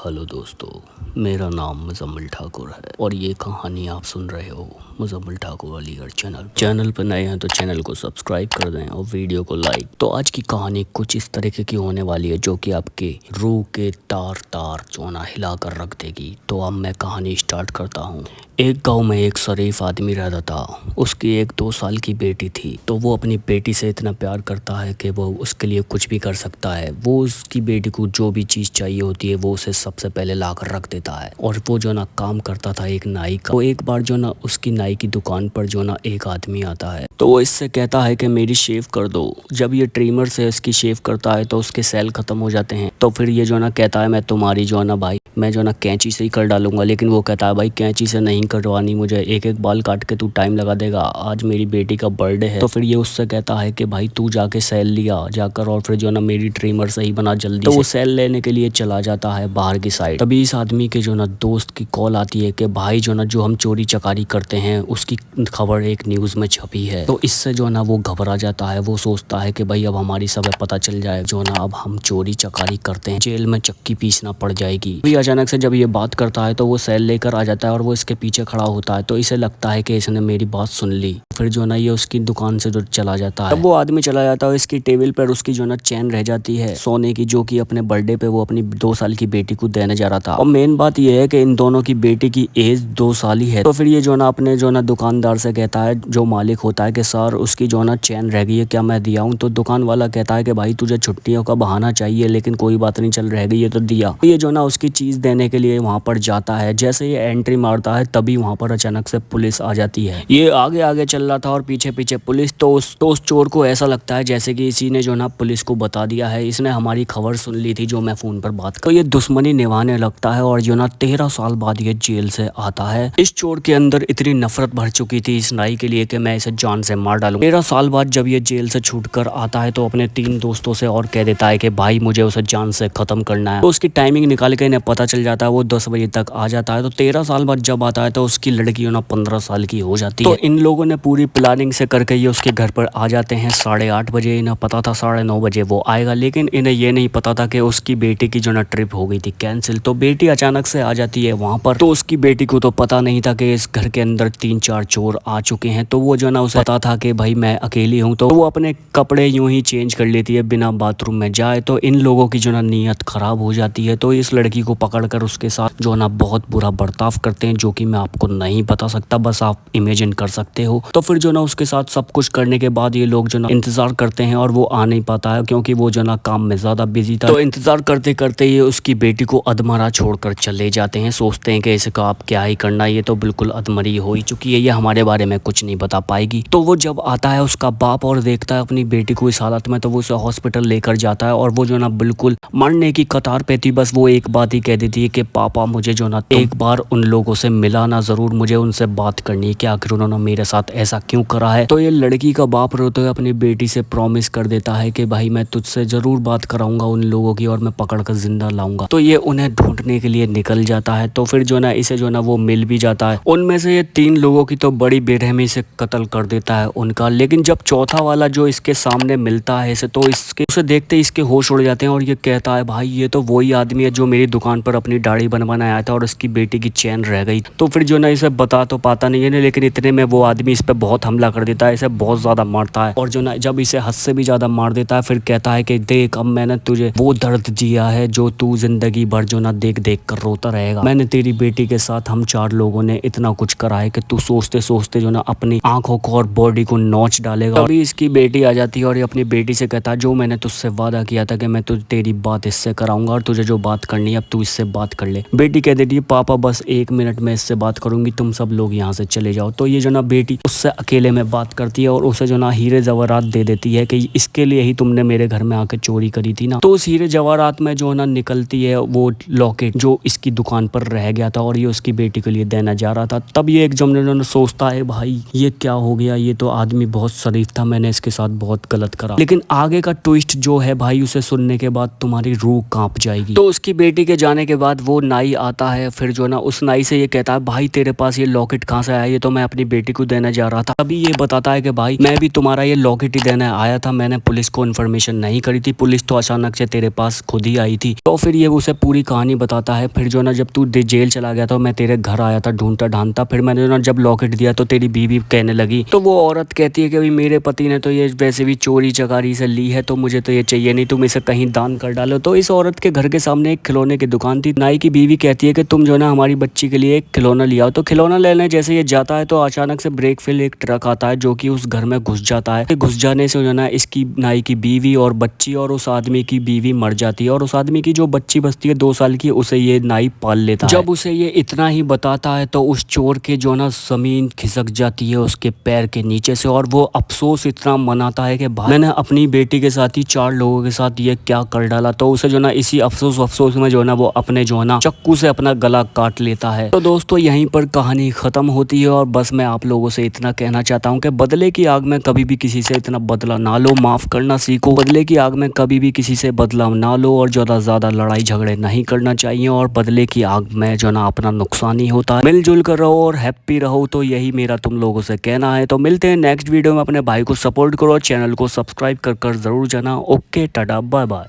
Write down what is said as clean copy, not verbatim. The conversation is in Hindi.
हेलो दोस्तों, मेरा नाम मुजम्मिल ठाकुर है और ये कहानी आप सुन रहे हो मुजम्मिल ठाकुर अलीगढ़ चैनल पर नए हैं तो चैनल को सब्सक्राइब कर दें और वीडियो को लाइक। तो आज की कहानी कुछ इस तरीके की होने वाली है जो कि आपके रूह के तार जो ना हिला कर रख देगी। तो अब मैं कहानी स्टार्ट करता हूँ। एक गांव में एक शरीफ आदमी रहता था। उसकी एक 2 साल की बेटी थी। तो वो अपनी बेटी से इतना प्यार करता है कि वो उसके लिए कुछ भी कर सकता है। वो उसकी बेटी को जो भी चीज़ चाहिए होती है वो उसे सबसे पहले ला कर रख देता है। और वो जो ना काम करता था एक नाई का। वो एक बार जो ना उसकी नाई की दुकान पर जो ना एक आदमी आता है तो वो इससे कहता है कि मेरी शेव कर दो। जब ये ट्रिमर से इसकी शेव करता है तो उसके सेल खत्म हो जाते हैं। तो फिर ये जो ना कहता है मैं तुम्हारी जो ना भाई मैं जो ना कैंची से ही कर डालूंगा। लेकिन वो कहता है भाई कैंची से नहीं करवानी, मुझे एक एक बाल काट के तू टाइम लगा देगा, आज मेरी बेटी का बर्थडे है। तो फिर ये उससे कहता है कि भाई तू जाके सेल लिया जाकर और फिर जो ना मेरी ट्रिमर से ही बना जल्दी। तो वो सेल लेने के लिए चला जाता है बाहर की साइड। तभी इस आदमी के जो ना दोस्त की कॉल आती है कि भाई जो ना जो हम चोरी चकारी करते हैं उसकी खबर एक न्यूज़ में छपी है। तो इससे जो ना वो घबरा जाता है। वो सोचता है कि भाई अब हमारी सब पता चल जाए जो ना अब हम चोरी चकारी करते हैं, जेल में चक्की पीसना पड़ जाएगी। अचानक से जब ये बात करता है तो वो सेल लेकर आ जाता है और वो इसके पीछे खड़ा होता है। तो इसे लगता है कि इसने मेरी बात सुन ली। फिर जो ना ये उसकी दुकान से जो चला जाता है। तब वो आदमी चला जाता है। इसकी टेबल पर उसकी जो ना चैन रह जाती है सोने की, जो कि अपने बर्थडे पे वो अपनी 2 साल की बेटी को देने जा रहा था। और मेन बात ये है कि इन दोनों की बेटी की एज 2 साल ही है। तो फिर ये जो ना अपने जो ना दुकानदार से कहता है, जो मालिक होता है, कि सर उसकी जो ना चैन रह गई है, क्या मैं दिया हूँ? तो दुकान वाला कहता है कि भाई तुझे छुट्टियों का बहाना चाहिए, लेकिन कोई बात नहीं, चल रह गई है तो दिया। तो ये जो ना उसकी चीज देने के लिए वहां पर जाता है। जैसे ये एंट्री मारता है तभी वहां पर अचानक से पुलिस आ जाती है। ये आगे आगे चल रहा था और पीछे पीछे पुलिस। तो उस चोर को ऐसा लगता है जैसे कि इसी ने जो ना पुलिस को बता दिया है, इसने हमारी खबर सुन ली थी जो मैं फोन पर बात कर। तो ये दुश्मनी निभाने लगता है और जो ना 13 साल बाद ये जेल से आता है। इस चोर के अंदर इतनी नफरत भर चुकी थी इस नाई के लिए कि मैं इसे जान से मार डालूं। 13 साल बाद जब ये जेल से छूट कर आता है तो अपने 3 दोस्तों से और कह देता है कि भाई मुझे उसे जान से खत्म करना है। तो उसकी टाइमिंग निकाल के इन्हें पता चल जाता है, वो 10 बजे तक आ जाता है। तो 13 साल बाद जब आता है तो उसकी लड़की ना 15 साल की हो जाती है। तो इन लोगों ने पूरी प्लानिंग से करके ये उसके घर पर आ जाते हैं 8:30 बजे। इन्हें पता था 9:30 बजे वो आएगा, लेकिन इन्हें ये नहीं पता था कि उसकी बेटी की जो ना ट्रिप हो गई थी कैंसिल। तो बेटी अचानक से आ जाती है वहां पर। तो उसकी बेटी को तो पता नहीं था कि इस घर के अंदर 3-4 चोर आ चुके हैं। तो वो जो ना उसे पता था कि भाई मैं अकेली हूँ। तो वो अपने कपड़े यूं ही चेंज कर लेती है बिना बाथरूम में जाए। तो इन लोगों की जो ना नीयत खराब हो जाती है। तो इस लड़की को पकड़कर उसके साथ जो ना बहुत बुरा बर्ताव करते हैं, जो कि मैं आपको नहीं बता सकता, बस आप इमेजिन कर सकते हो। तो फिर जो ना उसके साथ सब कुछ करने के बाद ये लोग जो ना इंतजार करते हैं और वो आ नहीं पाता है क्योंकि वो जो ना काम में ज्यादा बिजी था। तो इंतजार करते करते ये उसकी बेटी को अधमरा छोड़कर चले जाते हैं। सोचते हैं कि इसका आप क्या ही करना, ये तो बिल्कुल अधमरी हो ही चुकी है, ये हमारे बारे में कुछ नहीं बता पाएगी। तो वो जब आता है उसका बाप और देखता है अपनी बेटी को इस हालत में, तो वो उसे हॉस्पिटल लेकर जाता है। और वो जो ना बिल्कुल मरने की कतार पे थी। बस वो एक बात ही कह देती है कि पापा मुझे जो ना एक बार उन लोगों से मिलाना जरूर, मुझे उनसे बात करनी है कि आखिर उन्होंने मेरे साथ ऐसा क्यों करा है। तो ये लड़की का बाप रोते हुए अपनी बेटी से प्रॉमिस कर देता है कि भाई मैं तुझसे जरूर बात कराऊंगा उन लोगों की और मैं पकड़कर जिंदा लाऊंगा। तो ये उन्हें ढूंढने के लिए निकल जाता है। तो फिर जो ना इसे जो ना वो मिल भी जाता है। उनमें से ये 3 लोगों की तो बड़ी बेरहमी से कत्ल कर देता है उनका। लेकिन जब चौथा वाला जो इसके सामने मिलता है इसे, तो इसके उसे देखते ही इसके होश उड़ जाते हैं और ये कहता है भाई ये तो वही आदमी है जो मेरी दुकान पर अपनी दाढ़ी बनवाने आया था और उसकी बेटी की चैन रह गई। तो फिर जो ना इसे बता तो पाता नहीं है, लेकिन इतने में वो आदमी इस पे बहुत हमला कर देता है, इसे बहुत ज्यादा मारता है। और जो ना जब इसे हद से भी ज्यादा मार देता है फिर कहता है कि देख अब मैंने तुझे वो दर्द जिया है जो तू जिंदगी भर जो ना देख देख कर रोता रहेगा। मैंने तेरी बेटी के साथ हम 4 लोगों ने इतना कुछ करा है कि तू सोचते सोचते जो ना अपनी आंखों को और बॉडी को नोच डालेगा। तभी इसकी बेटी आ जाती है और ये अपनी बेटी से कहता है जो मैंने तुझसे वादा किया था कि मैं तेरी बात इससे कराऊंगा और तुझे जो बात करनी है अब तू इससे बात कर ले। बेटी कह देती है पापा बस 1 मिनट में इससे बात करूंगी, तुम सब लोग यहाँ से चले जाओ। तो ये जो ना बेटी उससे अकेले में बात करती है और उसे जो ना हीरे जवाहरात दे देती है कि इसके लिए ही तुमने मेरे घर में आके चोरी करी थी ना। तो उस हीरे जवाहरात में जो ना निकलती है वो लॉकेट जो इसकी दुकान पर रह गया था और ये उसकी बेटी के लिए देना जा रहा था। तब ये एक जमने सोचता है भाई ये क्या हो गया, ये तो आदमी बहुत शरीफ था, मैंने इसके साथ बहुत गलत करा। लेकिन आगे का ट्विस्ट जो है भाई उसे सुनने के बाद तुम्हारी रूह कांप जाएगी। तो उसकी बेटी के जाने के बाद वो नाई आता है। फिर जो ना उस नाई से ये कहता है भाई तेरे पास ये लॉकेट कहाँ से आया, ये तो मैं अपनी बेटी को देने जा रहा रहा था। तभी ये बताता है कि भाई मैं भी तुम्हारा ये लॉकेट ही देने आया था, मैंने पुलिस को इन्फॉर्मेशन नहीं करी थी, पुलिस तो अचानक से तेरे पास खुद ही आई थी। तो फिर ये उसे पूरी कहानी बताता है। फिर जो ना जब तू जेल चला गया था मैं तेरे घर आया था ढूंढता ढांढता, फिर मैंने जो ना जब लॉकेट दिया तो तेरी बीवी कहने लगी, तो वो औरत कहती है कि भाई मेरे पति ने तो ये वैसे भी चोरी चकारी से ली है, तो मुझे तो ये चाहिए नहीं, तुम इसे कहीं दान कर डालो। तो इस औरत के घर के सामने एक खिलौने की दुकान थी। नाई की बीवी कहती है कि तुम जो ना हमारी बच्ची के लिए एक खिलौना लिया हो। तो खिलौना लेने जैसे ये जाता है तो अचानक से ब्रेक फेल एक ट्रक आता है जो कि उस घर में घुस जाता है। घुस जाने से जो ना इसकी नाई की बीवी और बच्ची और उस आदमी की बीवी मर जाती है, और उस आदमी की जो बच्ची बचती है 2 साल की, उसे ये नाई पाल लेता है। जब उसे ये इतना ही बताता है तो उस चोर के जो ना जमीन खिसक जाती है उसके पैर के नीचे से, और वो अफसोस इतना मनाता है कि भाई मैंने अपनी बेटी के साथ ही 4 लोगों के साथ ये क्या कर डाला। तो उसे जो ना इसी अफसोस में जो ना वो अपने जो ना चक्कू से अपना गला काट लेता है। तो दोस्तों यहीं पर कहानी खत्म होती है, और बस मैं आप लोगों से इतना कहना चाहता हूँ कि बदले की आग में कभी भी किसी से इतना बदला ना लो, माफ करना सीखो। बदले की आग में कभी भी किसी से बदला ना लो, और ज्यादा लड़ाई झगड़े नहीं करना चाहिए, और बदले की आग में जो ना अपना नुकसान ही होता है। मिलजुल कर रहो और हैप्पी रहो, तो यही मेरा तुम लोगों से कहना है। तो मिलते हैं नेक्स्ट वीडियो में। अपने भाई को सपोर्ट करो, चैनल को सब्सक्राइब कर जरूर जाना। Okay ta-ta bye bye.